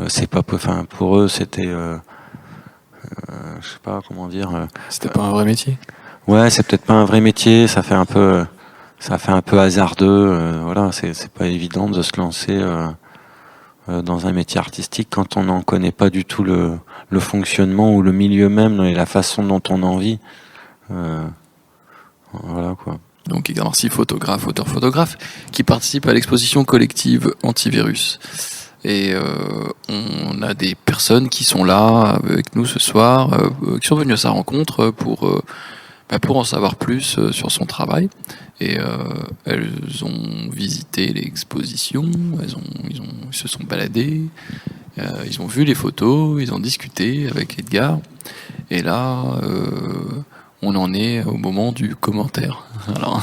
c'est pas, enfin pour eux c'était, je sais pas comment dire. C'était pas un vrai métier. Ouais, c'est peut-être pas un vrai métier. Ça fait un peu hasardeux. Voilà, c'est pas évident de se lancer. Dans un métier artistique quand on n'en connaît pas du tout le fonctionnement ou le milieu même et la façon dont on en vit. Voilà quoi. Donc Edgar Marcy, photographe, auteur-photographe, qui participe à l'exposition collective Antivirus. Et on a des personnes qui sont là avec nous ce soir, qui sont venues à sa rencontre pour en savoir plus sur son travail. Et elles ont visité l'exposition, ils se sont baladés, ils ont vu les photos, ils ont discuté avec Edgar. Et là, on en est au moment du commentaire. Alors,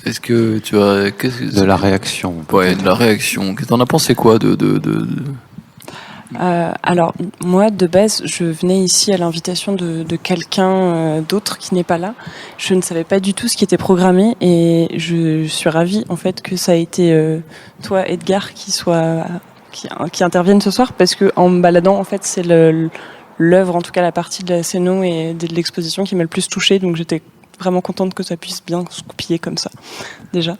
est-ce que tu as... De la réaction. Ouais, de la réaction. T'en as pensé quoi Alors, moi, de base, je venais ici à l'invitation de quelqu'un d'autre qui n'est pas là. Je ne savais pas du tout ce qui était programmé et je suis ravie, en fait, que ça a été toi, Edgar, qui intervienne ce soir parce que en me baladant, en fait, c'est l'œuvre, en tout cas la partie de la scéno et de l'exposition qui m'a le plus touchée. Donc, j'étais vraiment contente que ça puisse bien se goupiller comme ça, déjà.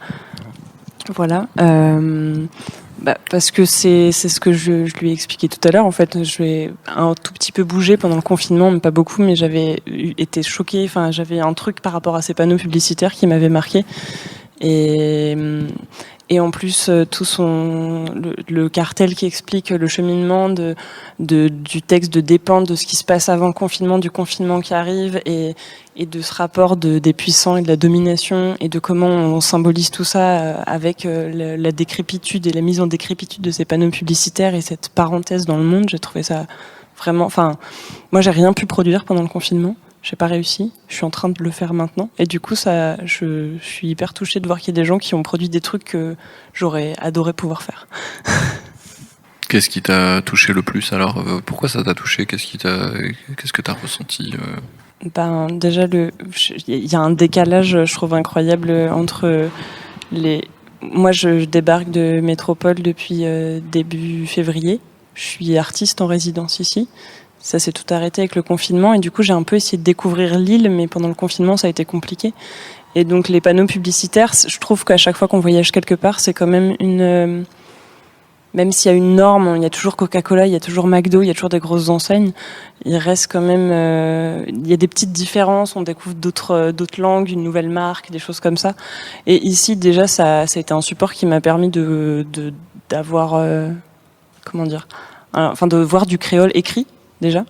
Voilà. Parce que c'est ce que je lui ai expliqué tout à l'heure. En fait, je vais un tout petit peu bouger pendant le confinement, mais pas beaucoup. Mais j'avais été choquée. Enfin, j'avais un truc par rapport à ces panneaux publicitaires qui m'avait marqué. Et en plus, tout le cartel qui explique le cheminement du texte, de dépendre de ce qui se passe avant le confinement, du confinement qui arrive, et de ce rapport des puissants et de la domination, et de comment on symbolise tout ça avec la décrépitude et la mise en décrépitude de ces panneaux publicitaires et cette parenthèse dans le monde. J'ai trouvé ça vraiment... Enfin, moi, j'ai rien pu produire pendant le confinement. J'ai pas réussi, je suis en train de le faire maintenant. Et du coup, je suis hyper touchée de voir qu'il y a des gens qui ont produit des trucs que j'aurais adoré pouvoir faire. Qu'est-ce qui t'a touché le plus alors? Pourquoi ça t'a touché? Qu'est-ce que t'as ressenti? Déjà, il y a un décalage, je trouve, incroyable entre Moi, je débarque de Métropole depuis début février. Je suis artiste en résidence ici. Ça s'est tout arrêté avec le confinement et du coup j'ai un peu essayé de découvrir l'île, mais pendant le confinement ça a été compliqué. Et donc les panneaux publicitaires, je trouve qu'à chaque fois qu'on voyage quelque part, c'est quand même même s'il y a une norme, il y a toujours Coca-Cola, il y a toujours McDo, il y a toujours des grosses enseignes, il reste quand même, il y a des petites différences, on découvre d'autres langues, une nouvelle marque, des choses comme ça. Et ici déjà ça a été un support qui m'a permis d'avoir, de voir du créole écrit déjà,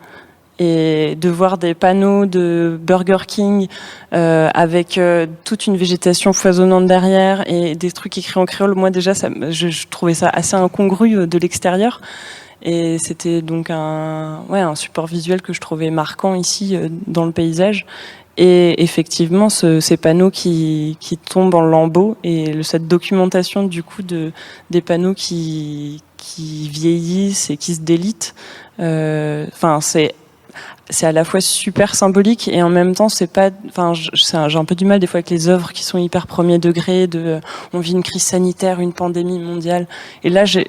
et de voir des panneaux de Burger King avec toute une végétation foisonnante derrière et des trucs écrits en créole. Moi déjà, je trouvais ça assez incongru de l'extérieur, et c'était donc un support visuel que je trouvais marquant ici dans le paysage. Et effectivement, ces panneaux qui tombent en lambeaux et cette documentation du coup des panneaux qui vieillissent et qui se délitent. C'est à la fois super symbolique et en même temps c'est pas. J'ai un peu du mal des fois avec les œuvres qui sont hyper premier degré. On vit une crise sanitaire, une pandémie mondiale. Et là, je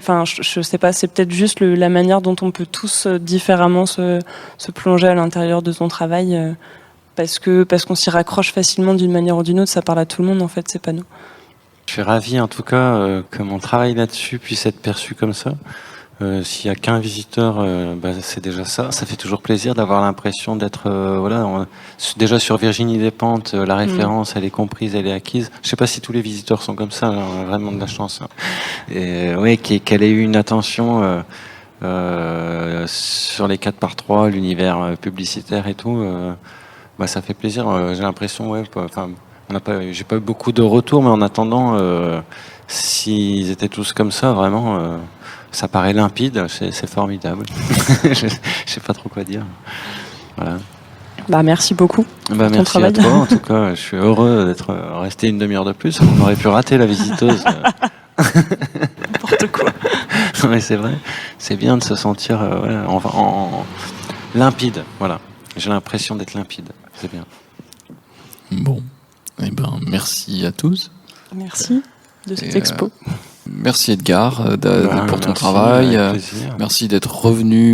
sais pas. C'est peut-être juste la manière dont on peut tous différemment se plonger à l'intérieur de son travail. parce qu'on s'y raccroche facilement d'une manière ou d'une autre. Ça parle à tout le monde, en fait, c'est pas nous. Je suis ravi, en tout cas, que mon travail là-dessus puisse être perçu comme ça. S'il y a qu'un visiteur, c'est déjà ça. Ça fait toujours plaisir d'avoir l'impression d'être, déjà sur Virginie Despentes, la référence, elle est comprise, elle est acquise. Je sais pas si tous les visiteurs sont comme ça, on a vraiment de la chance. Hein. Et oui, qu'elle ait eu une attention sur les 4x3, l'univers publicitaire et tout. Ça fait plaisir. J'ai l'impression, j'ai pas eu beaucoup de retours, mais en attendant, s'ils étaient tous comme ça, vraiment. Ça paraît limpide, c'est formidable. Je sais pas trop quoi dire. Voilà. Merci beaucoup. Merci travail. À toi. En tout cas, je suis heureux d'être resté une demi-heure de plus. On aurait pu rater la visiteuse. N'importe quoi. Non, mais c'est vrai. C'est bien de se sentir en limpide. Voilà. J'ai l'impression d'être limpide. C'est bien. Bon. Merci à tous. Merci de cette expo. Merci Edgar pour ton travail. Merci d'être revenu